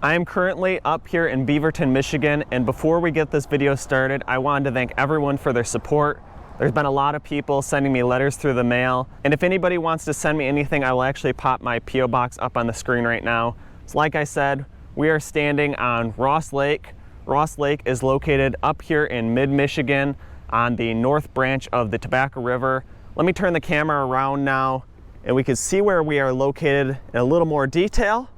I am currently up here in Beaverton, Michigan, and before we get this video started, I wanted to thank everyone for their support. There's been a lot of people sending me letters through the mail, and if anybody wants to send me anything, I will actually pop my P.O. box up on the screen right now. So like I said, we are standing on Ross Lake. Ross Lake is located up here in mid-Michigan on the north branch of the Tobacco River. Let me turn the camera around now, and we can see where we are located in a little more detail.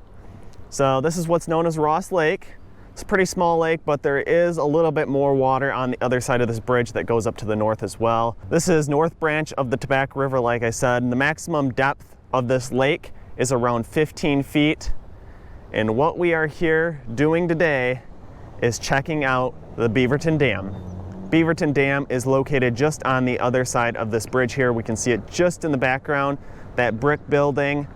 So this is what's known as Ross Lake. It's a pretty small lake, but there is a little bit more water on the other side of this bridge that goes up to the north as well. This is north branch of the Tobacco River, like I said, and the maximum depth of this lake is around 15 feet. And what we are here doing today is checking out the Beaverton Dam. Beaverton Dam is located just on the other side of this bridge here. We can see it just in the background, that brick building.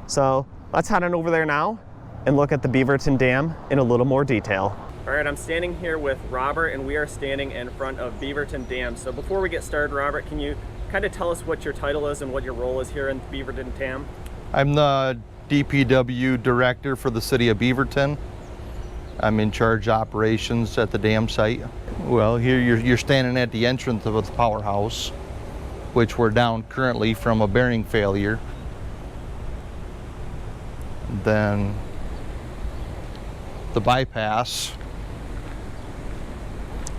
So let's head on over there now and look at the Beaverton Dam in a little more detail. All right, I'm standing here with Robert, and we are standing in front of Beaverton Dam. So before we get started, Robert, can you kind of tell us what your title is and what your role is here in Beaverton Dam? I'm the DPW director for the city of Beaverton. I'm in charge of operations at the dam site. Well, here you're standing at the entrance of the Powerhouse, which we're down currently from a bearing failure. Then the bypass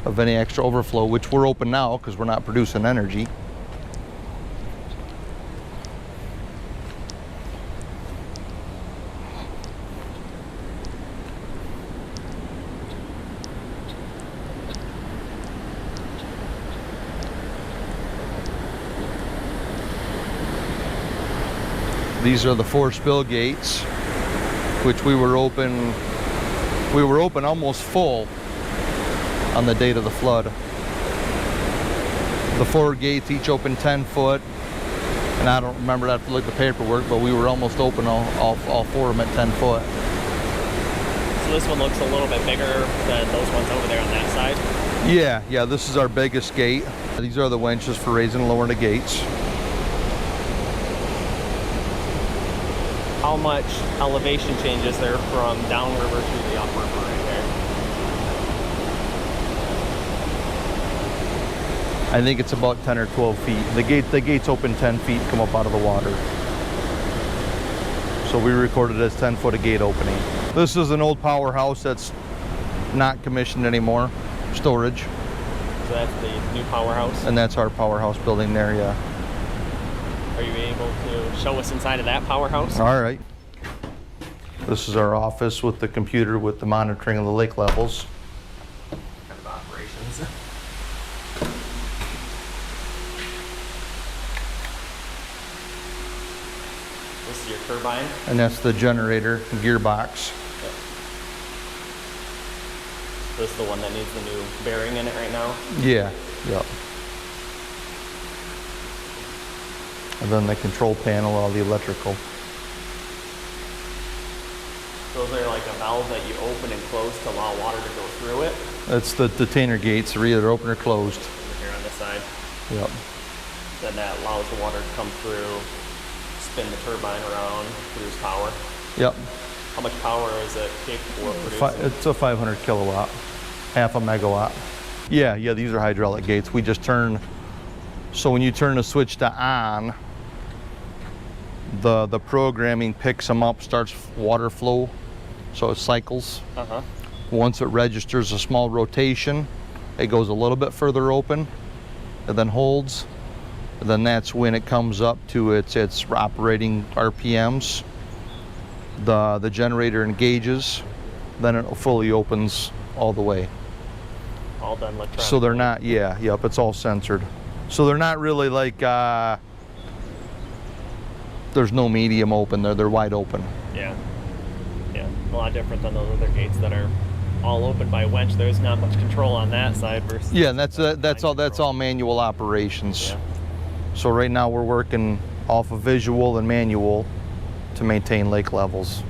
of any extra overflow, which we're open now because we're not producing energy. These are the 4 spill gates, which we were open almost full on the date of the flood. The 4 gates each open 10 foot, and I don't remember that to look at the paperwork, but we were almost open all 4 of them at 10 foot. So this one looks a little bit bigger than those ones over there on that side? Yeah, this is our biggest gate. These are the winches for raising and lowering the gates. How much elevation change is there from downriver to the upriver right there? I think it's about 10 or 12 feet. The gates open 10 feet, come up out of the water. So we recorded as 10 foot a gate opening. This is an old powerhouse that's not commissioned anymore, storage. So that's the new powerhouse? And that's our powerhouse building there, yeah. Are you able to show us inside of that powerhouse? All right. This is our office with the computer with the monitoring of the lake levels. Kind of operations. This is your turbine? And that's the generator gearbox. Yep. This is the one that needs the new bearing in it right now? Yeah, yep. And then the control panel, all the electrical. Those are like a valve that you open and close to allow water to go through it? That's the detainer gates. They're either open or closed. Over here on this side. Yep. Then that allows the water to come through, spin the turbine around, produce power. Yep. How much power is it capable of producing? It's a 500 kilowatt, half a megawatt. Yeah, these are hydraulic gates. We just turn, so when you turn the switch to on, the programming picks them up, starts water flow, so it cycles. Once it registers a small rotation, it goes a little bit further open, and then holds, and then that's when it comes up to its operating RPMs. The generator engages, then it fully opens all the way. All done electronically. So they're not, yep, it's all censored. So they're not really like, there's no medium open, they're wide open. Yeah, a lot different than those other gates that are all open by winch. There's not much control on that side versus. Yeah, and that's all manual operations. Yeah. So right now we're working off of visual and manual to maintain lake levels.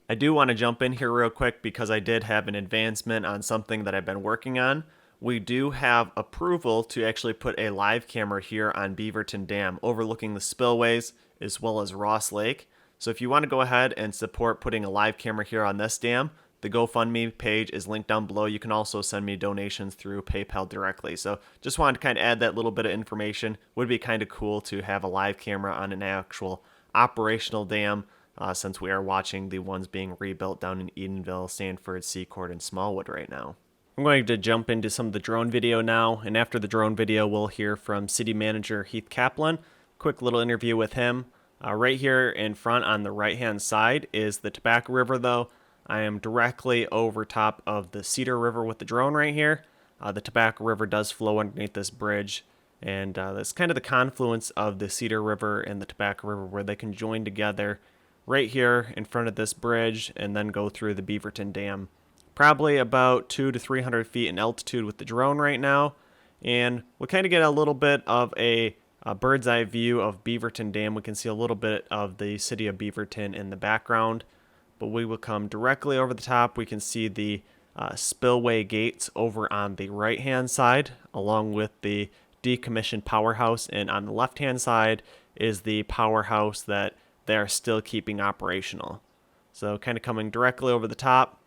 I do want to jump in here real quick because I did have an advancement on something that I've been working on. We do have approval to actually put a live camera here on Beaverton Dam overlooking the spillways as well as Ross Lake. So if you want to go ahead and support putting a live camera here on this dam, The GoFundMe page is linked down below. You can also send me donations through PayPal directly. So just wanted to kind of add that little bit of information. Would be kind of cool to have a live camera on an actual operational dam, since we are watching the ones being rebuilt down in Edenville, Sanford, Secord, and Smallwood right now. I'm going to jump into some of the drone video now, and after the drone video, we'll hear from City Manager Heath Kaplan. Quick little interview with him. Right here in front on the right-hand side is the Tobacco River, though. I am directly over top of the Cedar River with the drone right here. The Tobacco River does flow underneath this bridge, and that's kind of the confluence of the Cedar River and the Tobacco River where they can join together right here in front of this bridge and then go through the Beaverton Dam. Probably about 200 to 300 feet in altitude with the drone right now, and we'll kind of get a little bit of a bird's eye view of Beaverton Dam. We can see a little bit of the city of Beaverton in the background, but we will come directly over the top. We can see the Spillway gates over on the right hand side, along with the decommissioned Powerhouse, and on the left hand side is the Powerhouse that they are still keeping operational. So kind of coming directly over the top.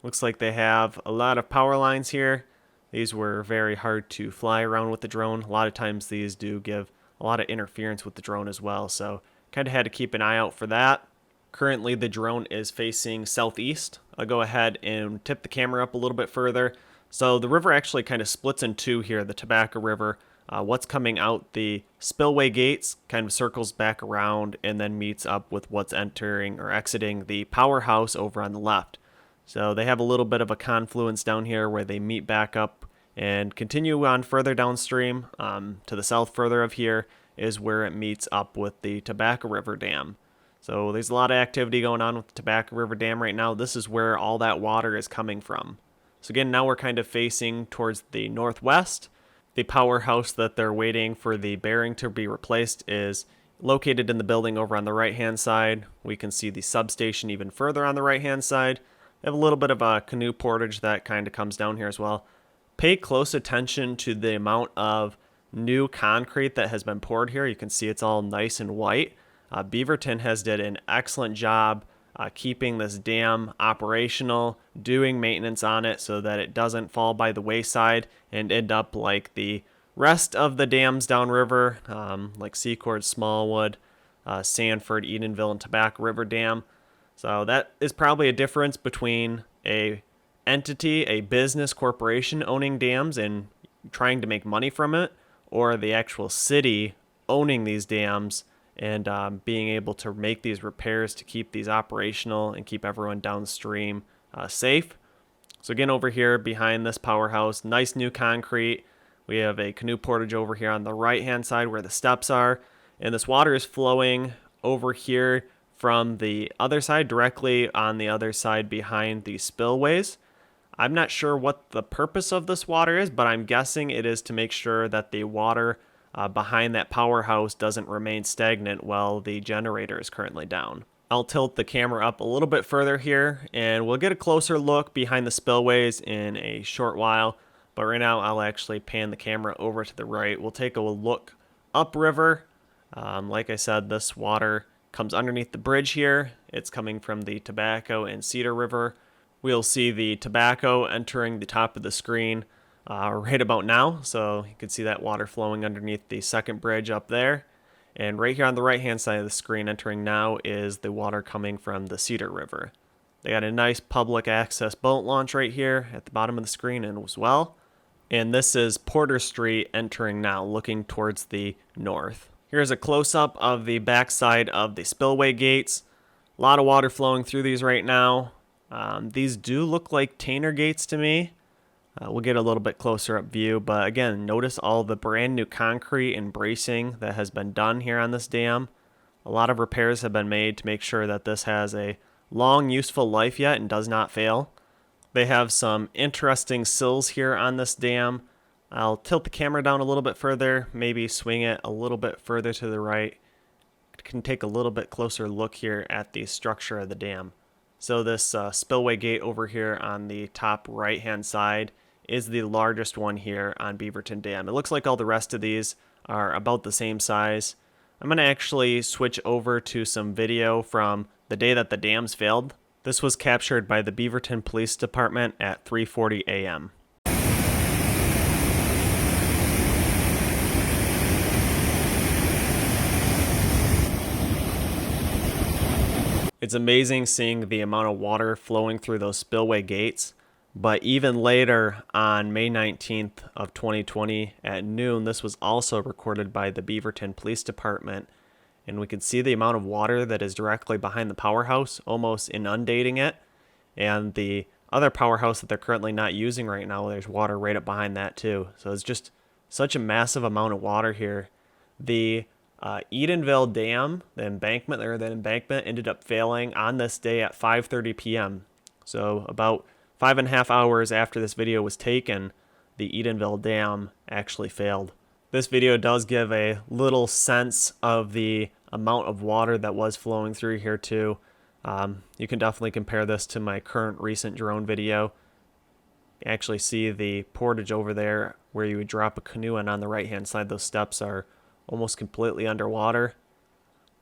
Looks like they have a lot of power lines here. These were very hard to fly around with the drone. A lot of times these do give a lot of interference with the drone as well, so kind of had to keep an eye out for that. Currently the drone is facing southeast. I'll go ahead and tip the camera up a little bit further. So the river actually kind of splits in two here, the Tobacco River. What's coming out the Spillway gates kind of circles back around and then meets up with what's entering or exiting the Powerhouse over on the left. So they have a little bit of a confluence down here where they meet back up and continue on further downstream. To the south further of here is where it meets up with the Tobacco River Dam. So there's a lot of activity going on with the Tobacco River Dam right now. This is where all that water is coming from. So again, now we're kind of facing towards the northwest. The Powerhouse that they're waiting for the bearing to be replaced is located in the building over on the right-hand side. We can see the substation even further on the right-hand side. They have a little bit of a canoe portage that kind of comes down here as well. Pay close attention to the amount of new concrete that has been poured here. You can see it's all nice and white. Beaverton has did an excellent job keeping this dam operational, doing maintenance on it so that it doesn't fall by the wayside and end up like the rest of the dams downriver, like Secord, Smallwood, Sanford, Edenville, and Tobacco River Dam. So that is probably a difference between a entity, a business corporation owning dams and trying to make money from it, or the actual city owning these dams and being able to make these repairs to keep these operational and keep everyone downstream safe. So again, over here behind this Powerhouse, nice new concrete. We have a canoe portage over here on the right hand side where the steps are, and this water is flowing over here from the other side, directly on the other side behind the spillways. I'm not sure what the purpose of this water is, but I'm guessing it is to make sure that the water behind that Powerhouse doesn't remain stagnant while the generator is currently down. I'll tilt the camera up a little bit further here, and we'll get a closer look behind the spillways in a short while. But right now, I'll actually pan the camera over to the right. We'll take a look upriver. Like I said, this water comes underneath the bridge here. It's coming from the Tobacco and Cedar River. We'll see the Tobacco entering the top of the screen right about now. So you can see that water flowing underneath the second bridge up there. And right here on the right-hand side of the screen entering now is the water coming from the Cedar River. They got a nice public access boat launch right here at the bottom of the screen as well. And this is Porter Street entering now, looking towards the north. Here's a close-up of the backside of the spillway gates. A lot of water flowing through these right now. These do look like Tainer gates to me. We'll get a little bit closer up view, but again, notice all the brand new concrete and bracing that has been done here on this dam. A lot of repairs have been made to make sure that this has a long, useful life yet and does not fail. They have some interesting sills here on this dam. I'll tilt the camera down a little bit further, maybe swing it a little bit further to the right. Can take a little bit closer look here at the structure of the dam. So this spillway gate over here on the top right hand side is the largest one here on Beaverton Dam. It looks like all the rest of these are about the same size. I'm going to actually switch over to some video from the day that the dams failed. This was captured by the Beaverton Police Department at 3:40 a.m. It's amazing seeing the amount of water flowing through those spillway gates. But even later on May 19th of 2020 at noon, this was also recorded by the Beaverton Police Department. And we can see the amount of water that is directly behind the powerhouse, almost inundating it. And the other powerhouse that they're currently not using right now, there's water right up behind that too. So it's just such a massive amount of water here. The Edenville Dam, the embankment ended up failing on this day at 5:30 p.m. So about 5.5 hours after this video was taken, the Edenville Dam actually failed. This video does give a little sense of the amount of water that was flowing through here too. You can definitely compare this to my current recent drone video. You actually see the portage over there where you would drop a canoe, and on the right hand side those steps are almost completely underwater.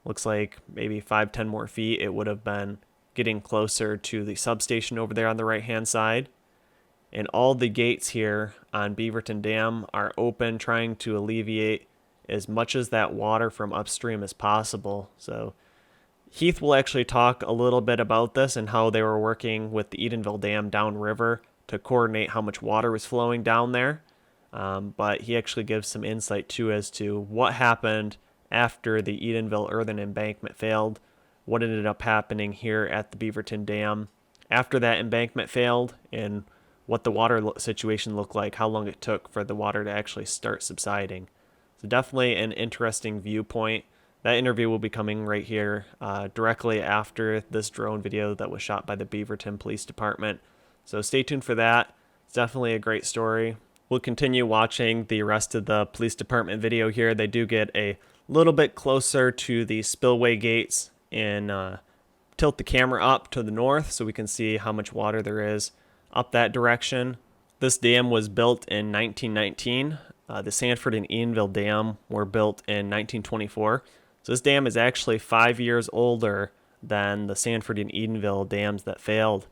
Looks like maybe 5-10 more feet it would have been getting closer to the substation over there on the right hand side. And all the gates here on Beaverton Dam are open, trying to alleviate as much of that water from upstream as possible. So Heath will actually talk a little bit about this and how they were working with the Edenville Dam downriver to coordinate how much water was flowing down there. But he actually gives some insight too as to what happened after the Edenville earthen embankment failed, what ended up happening here at the Beaverton Dam after that embankment failed, and what the water situation looked like, how long it took for the water to actually start subsiding. So definitely an interesting viewpoint. That interview will be coming right here directly after this drone video that was shot by the Beaverton Police Department. So stay tuned for that. It's definitely a great story. We'll continue watching the rest of the police department video here. They do get a little bit closer to the spillway gates and tilt the camera up to the north so we can see how much water there is up that direction. This dam was built in 1919. The Sanford and Edenville Dam were built in 1924. So this dam is actually 5 years older than the Sanford and Edenville dams that failed.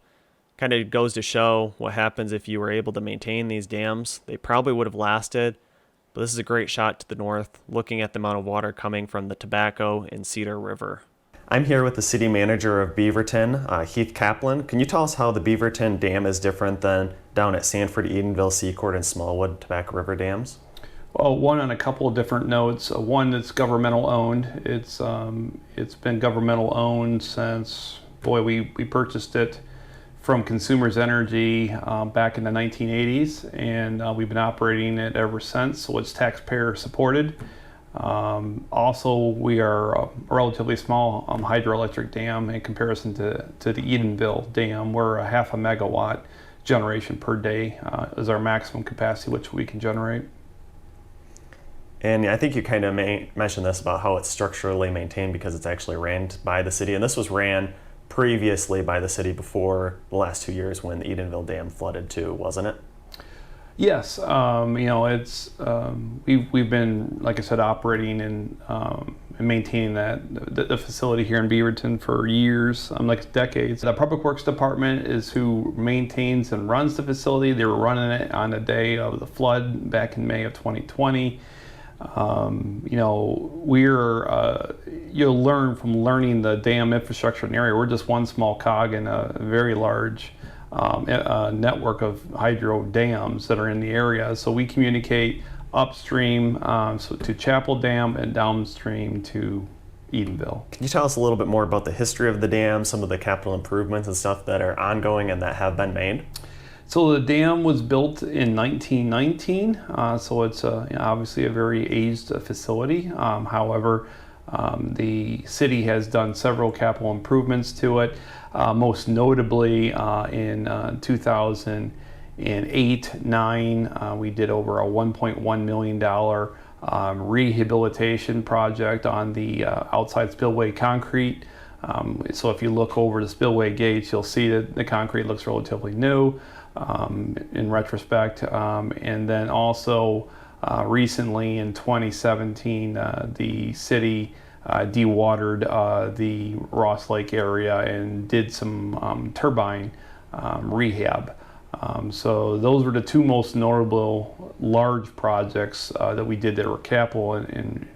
Kind of goes to show what happens if you were able to maintain these dams. They probably would have lasted, but this is a great shot to the north, looking at the amount of water coming from the Tobacco and Cedar River. I'm here with the city manager of Beaverton, Heath Kaplan. Can you tell us how the Beaverton Dam is different than down at Sanford, Edenville, Secord, and Smallwood Tobacco River dams? Well, one on a couple of different notes. One that's governmental owned. It's been governmental owned since, we purchased it from Consumers Energy back in the 1980s, and we've been operating it ever since, so it's taxpayer supported. Also, we are a relatively small hydroelectric dam in comparison to the Edenville Dam. We're a 0.5 megawatt generation per day is our maximum capacity which we can generate. And I think you kind of mentioned this about how it's structurally maintained because it's actually ran by the city, and this was ran previously by the city before the last 2 years when the Edenville Dam flooded too, wasn't it? Yes, it's we've been, like I said, operating and maintaining the facility here in Beaverton for years, like decades. The Public Works Department is who maintains and runs the facility. They were running it on the day of the flood back in May of 2020. You'll learn from learning the dam infrastructure in the area. We're just one small cog in a very large network of hydro dams that are in the area. So we communicate upstream to Chapel Dam and downstream to Edenville. Can you tell us a little bit more about the history of the dam, some of the capital improvements and stuff that are ongoing and that have been made? So the dam was built in 1919, so it's obviously a very aged facility. However, the city has done several capital improvements to it. Most notably in 2008-9, we did over a $1.1 million rehabilitation project on the outside spillway concrete. So if you look over the spillway gates, you'll see that the concrete looks relatively new in retrospect. And then also recently in 2017, the city dewatered the Ross Lake area and did some turbine rehab. So those were the two most notable large projects that we did that were capital in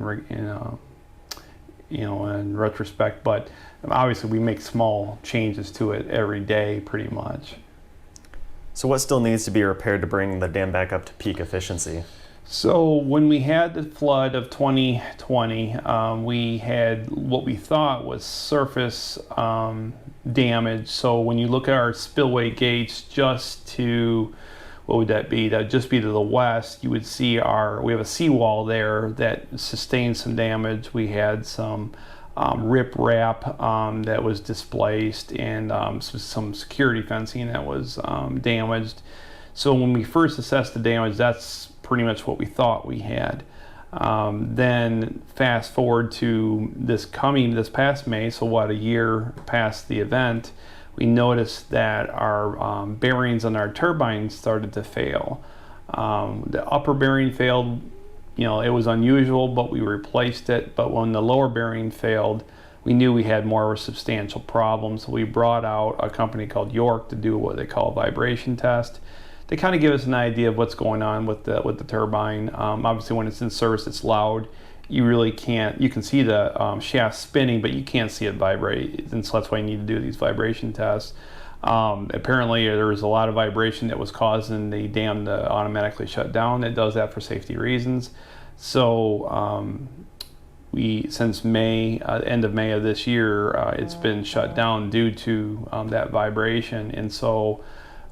retrospect. But obviously we make small changes to it every day, pretty much. So what still needs to be repaired to bring the dam back up to peak efficiency? So when we had the flood of 2020, we had what we thought was surface damage. So when you look at our spillway gates just to, what would that be? That would just be to the west. You would see we have a seawall there that sustained some damage. We had some riprap that was displaced, and some security fencing that was damaged. So when we first assessed the damage, that's pretty much what we thought we had. Then fast forward to this past May, so what, a year past the event, we noticed that our bearings on our turbines started to fail. The upper bearing failed. It was unusual, but we replaced it. But when the lower bearing failed, we knew we had more of a substantial problem. So we brought out a company called York to do what they call a vibration test, to kind of give us an idea of what's going on with the turbine. Obviously, when it's in service, it's loud. You really can't. You can see the shaft spinning, but you can't see it vibrate, and so that's why you need to do these vibration tests. Apparently, there was a lot of vibration that was causing the dam to automatically shut down. It does that for safety reasons. So since May, end of May of this year, it's been shut down due to that vibration, and so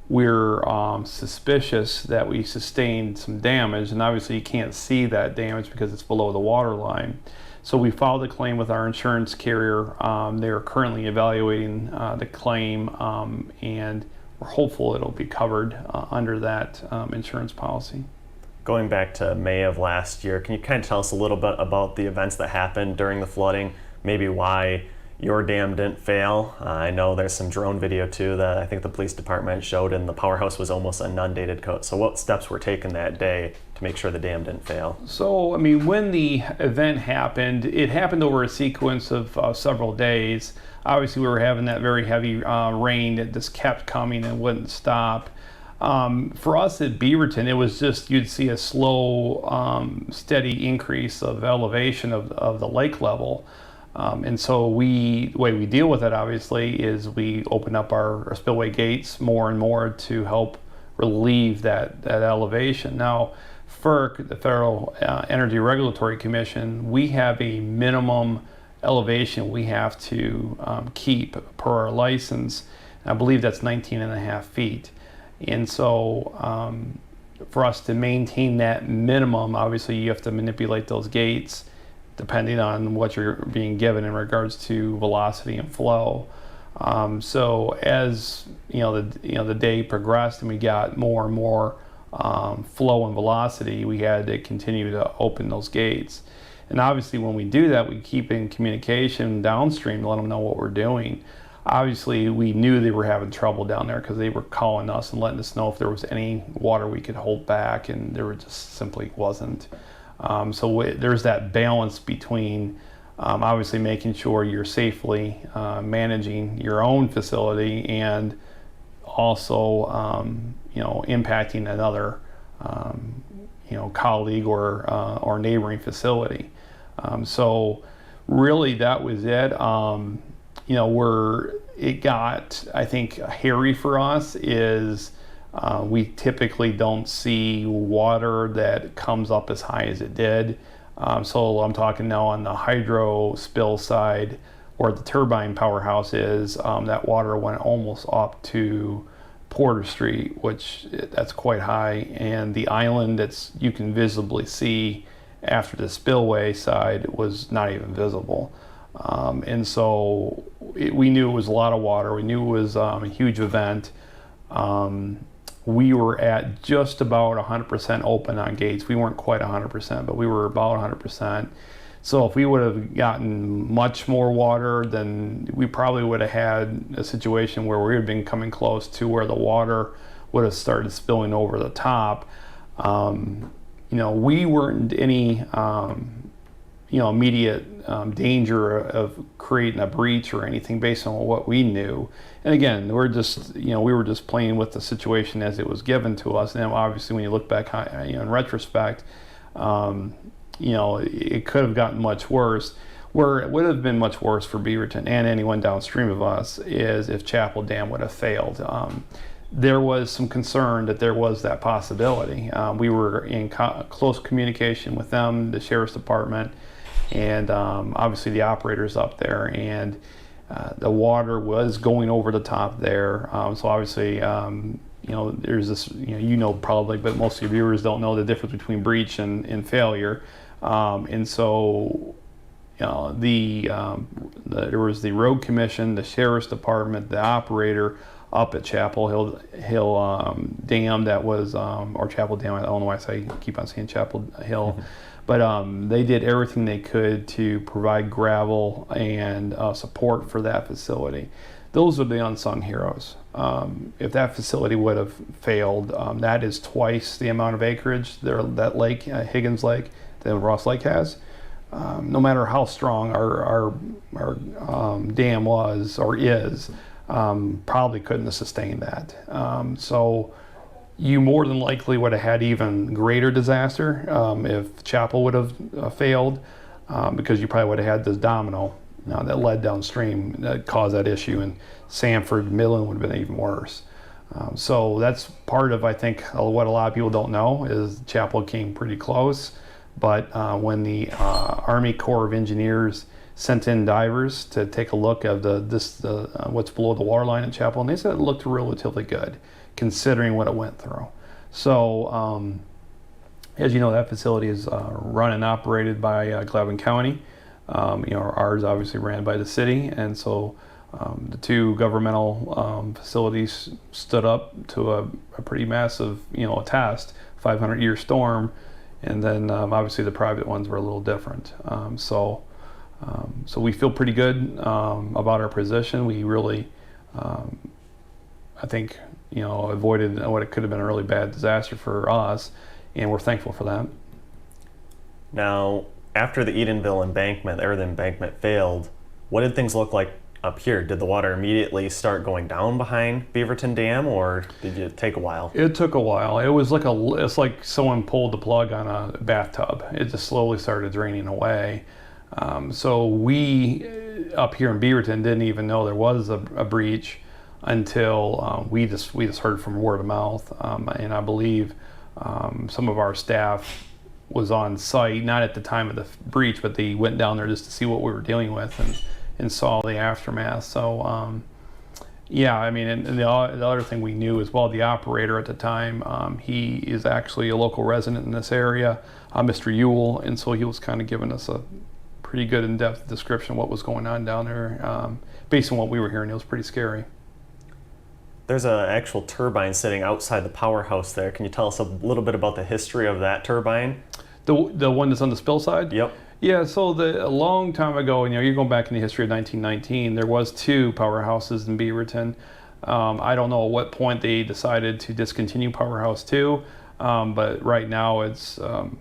we're suspicious that we sustained some damage, and obviously you can't see that damage because it's below the water line. So we filed a claim with our insurance carrier. They are currently evaluating the claim, and we're hopeful it'll be covered under that insurance policy. Going back to May of last year, can you kind of tell us a little bit about the events that happened during the flooding, maybe why your dam didn't fail? I know there's some drone video too that I think the police department showed, and the Powerhouse was almost inundated. So what steps were taken that day to make sure the dam didn't fail? So, when the event happened, it happened over a sequence of several days. Obviously, we were having that very heavy rain that just kept coming and wouldn't stop. For us at Beaverton, it was just, you'd see a slow, steady increase of elevation of the lake level. And so the way we deal with it, obviously, is we open up our spillway gates more and more to help relieve that elevation. Now, FERC, the Federal Energy Regulatory Commission, we have a minimum elevation we have to keep per our license. I believe that's 19.5 feet. And so for us to maintain that minimum, obviously you have to manipulate those gates depending on what you're being given in regards to velocity and flow. So as the day progressed and we got more and more flow and velocity, we had to continue to open those gates. And obviously when we do that, we keep in communication downstream to let them know what we're doing. Obviously we knew they were having trouble down there because they were calling us and letting us know if there was any water we could hold back, and there just simply wasn't. So there's that balance between obviously making sure you're safely managing your own facility and also impacting another colleague or neighboring facility. So really that was it. Where it got, I think, hairy for us is we typically don't see water that comes up as high as it did. So I'm talking now on the hydro spill side, where the turbine powerhouse is, that water went almost up to Porter Street, which that's quite high, and the island you can visibly see after the spillway side was not even visible. And so we knew it was a lot of water. We knew it was a huge event. We were at just about 100% open on gates. We weren't quite 100%, but we were about 100%. So if we would have gotten much more water, then we probably would have had a situation where we would have been coming close to where the water would have started spilling over the top. We weren't any immediate danger of creating a breach or anything based on what we knew. And again, we were just playing with the situation as it was given to us. And obviously, when you look back, in retrospect, it could have gotten much worse. Where it would have been much worse for Beaverton and anyone downstream of us is if Chapel Dam would have failed. There was some concern that there was that possibility. We were in close communication with them, the Sheriff's Department, and obviously the operators up there. And the water was going over the top there. So obviously, there's this, probably, but most of your viewers don't know the difference between breach and failure. And so, there was the Road Commission, the Sheriff's Department, the operator up at Chapel Hill Dam that was, or Chapel Dam, I don't know why I keep on saying Chapel Hill, but they did everything they could to provide gravel and support for that facility. Those are the unsung heroes. If that facility would have failed, that is twice the amount of acreage that lake, Higgins Lake, that Ross Lake has. No matter how strong our dam was or is, probably couldn't have sustained that. So you more than likely would have had even greater disaster if Chapel would have failed, because you probably would have had this domino that led downstream that caused that issue, and Sanford, Midland would have been even worse. So that's part of, I think, what a lot of people don't know is Chapel came pretty close. But when the Army Corps of Engineers sent in divers to take a look at what's below the water line at Chapel, and they said it looked relatively good, considering what it went through. So, as you know, that facility is run and operated by Glavin County. Ours obviously ran by the city, and so the two governmental facilities stood up to a pretty massive, a test, 500-year storm. And then obviously the private ones were a little different. So we feel pretty good about our position. We really, I think, avoided what it could have been a really bad disaster for us, and we're thankful for that. Now, after the Edenville embankment, or the embankment failed, what did things look like up here? Did the water immediately start going down behind Beaverton Dam, or did it take a while? It took a while. It was it's like someone pulled the plug on a bathtub. It just slowly started draining away. So we up here in Beaverton didn't even know there was a breach until we just heard from word of mouth. And I believe some of our staff was on site, not at the time of the breach, but they went down there just to see what we were dealing with and saw the aftermath. So yeah, I mean, and the other thing we knew as well, the operator at the time, he is actually a local resident in this area, Mr. Ewell, and so he was kind of giving us a pretty good in-depth description of what was going on down there. Based on what we were hearing, it was pretty scary. There's an actual turbine sitting outside the powerhouse there. Can you tell us a little bit about the history of that turbine? The one that's on the spill side? Yep. Yeah, so a long time ago, you're going back in the history of 1919, there was two powerhouses in Beaverton. I don't know at what point they decided to discontinue Powerhouse 2, but right now it's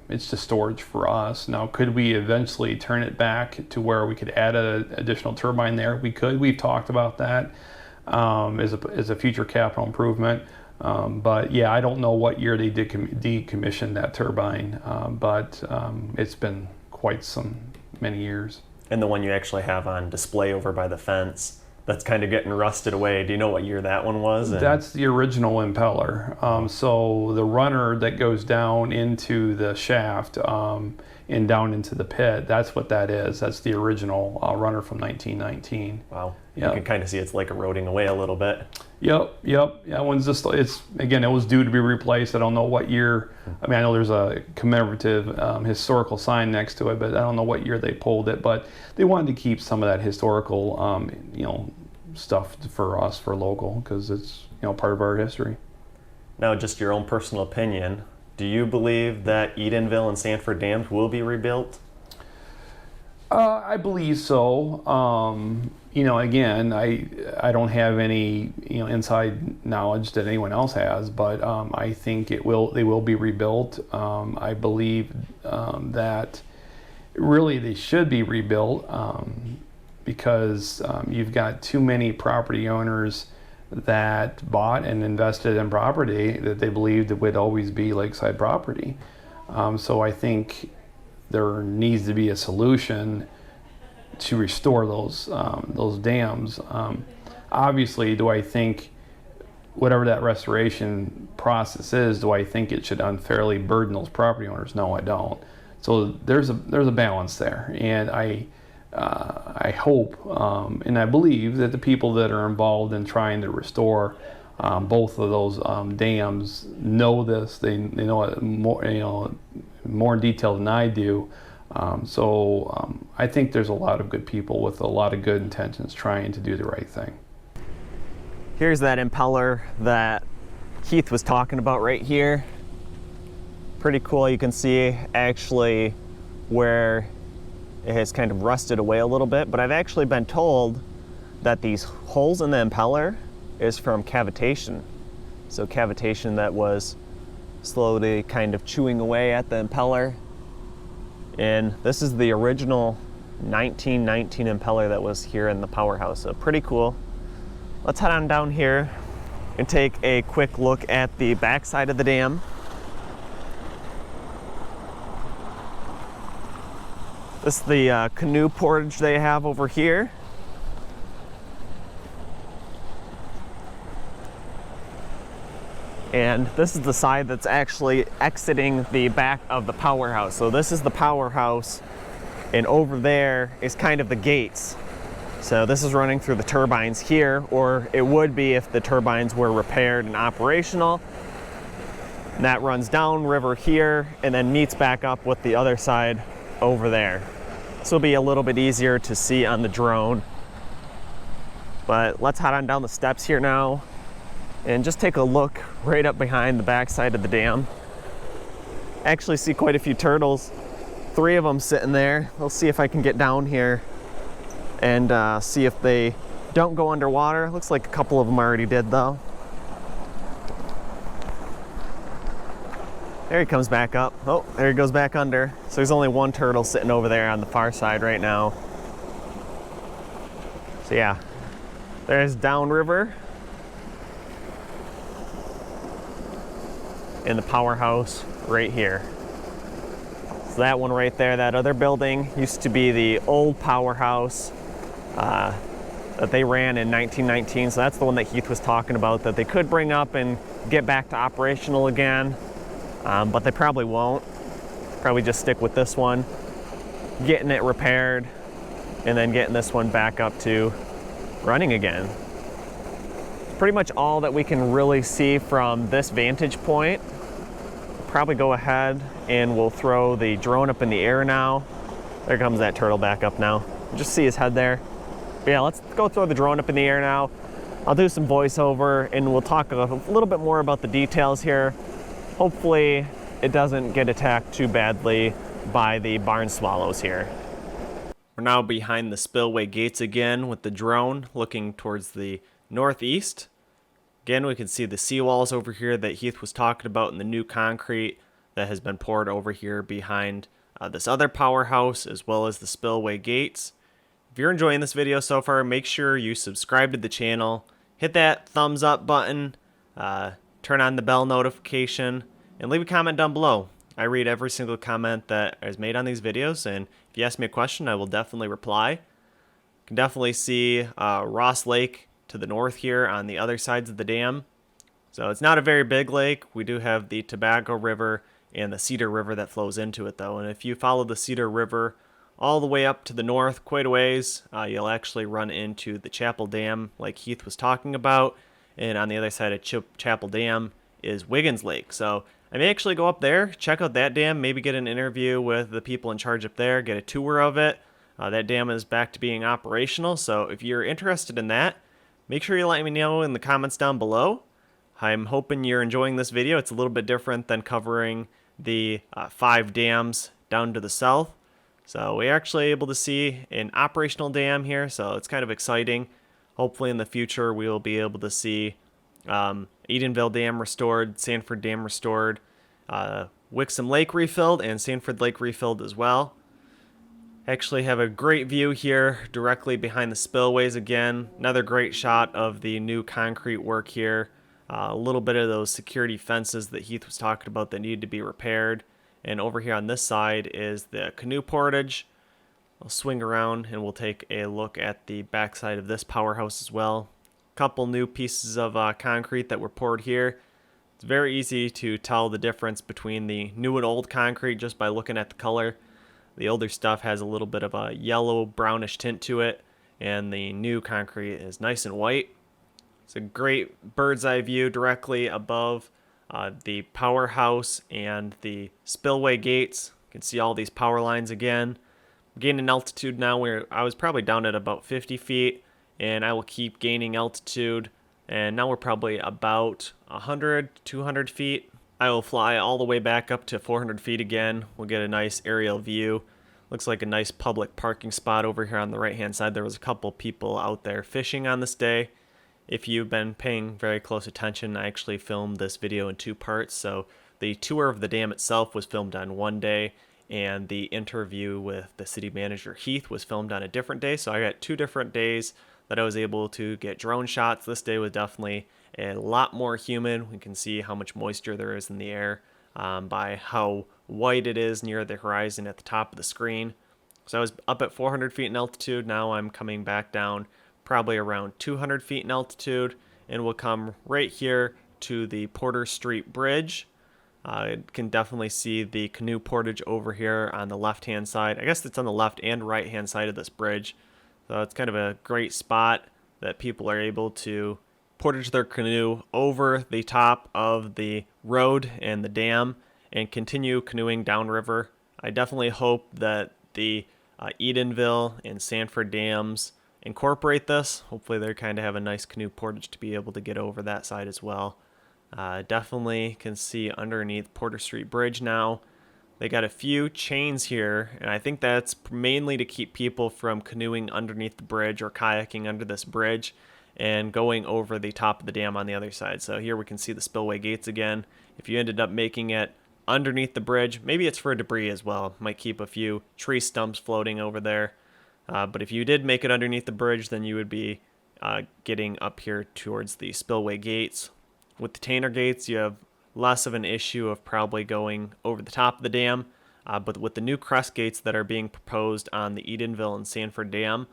just storage for us. Now, could we eventually turn it back to where we could add an additional turbine there? We could. We've talked about that as a future capital improvement. But yeah, I don't know what year they decommissioned that turbine, but it's been quite many years. And the one you actually have on display over by the fence, that's kind of getting rusted away. Do you know what year that one was? That's the original impeller. So the runner that goes down into the shaft and down into the pit, that's what that is. That's the original runner from 1919. Wow. Yep. You can kind of see it's like eroding away a little bit. Yep. That one's just, it was due to be replaced. I don't know what year. I mean, I know there's a commemorative historical sign next to it, but I don't know what year they pulled it. But they wanted to keep some of that historical, stuff for us, for local, because it's, part of our history. Now, just your own personal opinion, do you believe that Edenville and Sanford dams will be rebuilt? I believe so. Again, I don't have any inside knowledge that anyone else has, but I think they will be rebuilt. I believe that really they should be rebuilt, because you've got too many property owners that bought and invested in property that they believed it would always be lakeside property. So I think there needs to be a solution to restore those dams. Obviously, do I think whatever that restoration process is, do I think it should unfairly burden those property owners? No, I don't. So there's a balance there, and I hope and I believe that the people that are involved in trying to restore both of those dams know this. They know it more, more in detail than I do. So I think there's a lot of good people with a lot of good intentions trying to do the right thing. Here's that impeller that Keith was talking about right here. Pretty cool. You can see actually where it has kind of rusted away a little bit, but I've actually been told that these holes in the impeller is from cavitation. So cavitation that was slowly kind of chewing away at the impeller. And this is the original 1919 impeller that was here in the Powerhouse. So pretty cool. Let's head on down here and take a quick look at the back side of the dam. This is the canoe portage they have over here. And this is the side that's actually exiting the back of the Powerhouse. So this is the Powerhouse, and over there is kind of the gates. So this is running through the turbines here, or it would be if the turbines were repaired and operational. And that runs down river here and then meets back up with the other side over there. This will be a little bit easier to see on the drone. But let's head on down the steps here now and just take a look right up behind the back side of the dam. Actually see quite a few turtles. 3 of them sitting there. We'll see if I can get down here and see if they don't go underwater. Looks like a couple of them already did though. There he comes back up. Oh, there he goes back under. So there's only 1 turtle sitting over there on the far side right now. So yeah, there's downriver in the Powerhouse right here. So that one right there, that other building, used to be the old Powerhouse that they ran in 1919. So that's the one that Heath was talking about, that they could bring up and get back to operational again, but they probably won't. Probably just stick with this one, getting it repaired, and then getting this one back up to running again. It's pretty much all that we can really see from this vantage point. Probably go ahead and we'll throw the drone up in the air now. There comes that turtle back up now. Just see his head there. But yeah, let's go throw the drone up in the air now. I'll do some voiceover and we'll talk a little bit more about the details here. Hopefully it doesn't get attacked too badly by the barn swallows here. We're now behind the Spillway gates again with the drone looking towards the northeast. Again, we can see the seawalls over here that Heath was talking about and the new concrete that has been poured over here behind this other Powerhouse, as well as the Spillway gates. If you're enjoying this video so far, make sure you subscribe to the channel, hit that thumbs up button, turn on the bell notification, and leave a comment down below. I read every single comment that is made on these videos, and if you ask me a question, I will definitely reply. You can definitely see Ross Lake to the north here on the other sides of the dam. So it's not a very big lake. We do have the Tobacco River and the Cedar River that flows into it though. And if you follow the Cedar River all the way up to the north quite a ways, you'll actually run into the Chapel Dam like Heath was talking about. And on the other side of Chapel Dam is Wiggins Lake. So I may actually go up there, check out that dam, maybe get an interview with the people in charge up there, get a tour of it. That dam is back to being operational. So if you're interested in that, make sure you let me know in the comments down below. I'm hoping you're enjoying this video. It's a little bit different than covering the 5 dams down to the south. So we're actually able to see an operational dam here, so it's kind of exciting. Hopefully in the future we will be able to see Edenville Dam restored, Sanford Dam restored, Wixom Lake refilled, and Sanford Lake refilled as well. Actually have a great view here directly behind the spillways again. Another great shot of the new concrete work here. A little bit of those security fences that Heath was talking about that need to be repaired. And over here on this side is the canoe portage. I'll swing around and we'll take a look at the backside of this powerhouse as well. Couple new pieces of concrete that were poured here. It's very easy to tell the difference between the new and old concrete just by looking at the color. The older stuff has a little bit of a yellow brownish tint to it, and the new concrete is nice and white. It's a great bird's eye view directly above the powerhouse and the spillway gates. You can see all these power lines again. I'm gaining altitude now where I was probably down at about 50 feet, and I will keep gaining altitude, and now we're probably about 100, 200 feet. I will fly all the way back up to 400 feet again. We'll get a nice aerial view. Looks like a nice public parking spot over here on the right hand side. There was a couple people out there fishing on this day. If you've been paying very close attention, I actually filmed this video in 2 parts. So the tour of the dam itself was filmed on one day, and the interview with the city manager Heath was filmed on a different day. So I got 2 different days that I was able to get drone shots. This day was definitely a lot more humid. We can see how much moisture there is in the air by how white it is near the horizon at the top of the screen. So I was up at 400 feet in altitude. Now I'm coming back down probably around 200 feet in altitude, and we'll come right here to the Porter Street Bridge. You can definitely see the canoe portage over here on the left hand side. I guess it's on the left and right hand side of this bridge. So it's kind of a great spot that people are able to portage their canoe over the top of the road and the dam and continue canoeing downriver. I definitely hope that the Edenville and Sanford dams incorporate this. Hopefully they kind of have a nice canoe portage to be able to get over that side as well. Definitely can see underneath Porter Street Bridge now. They got a few chains here, and I think that's mainly to keep people from canoeing underneath the bridge or kayaking under this bridge and going over the top of the dam on the other side. So here we can see the spillway gates again. If you ended up making it underneath the bridge, maybe it's for debris as well. Might keep a few tree stumps floating over there. But if you did make it underneath the bridge, then you would be getting up here towards the spillway gates. With the Tanner gates, you have less of an issue of probably going over the top of the dam. But with the new crest gates that are being proposed on the Edenville and Sanford Dam,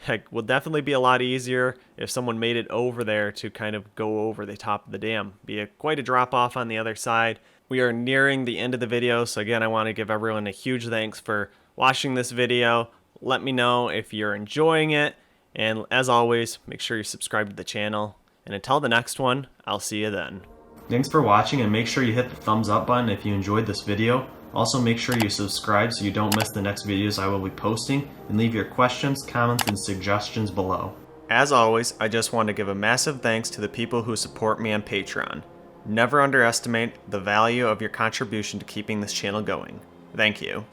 it will definitely be a lot easier if someone made it over there to kind of go over the top of the dam. Be quite a drop off on the other side. We are nearing the end of the video, so again, I want to give everyone a huge thanks for watching this video. Let me know if you're enjoying it, and as always, make sure you subscribe to the channel. And until the next one, I'll see you then. Thanks for watching, and make sure you hit the thumbs up button if you enjoyed this video. Also, make sure you subscribe so you don't miss the next videos I will be posting, and leave your questions, comments, and suggestions below. As always, I just want to give a massive thanks to the people who support me on Patreon. Never underestimate the value of your contribution to keeping this channel going. Thank you.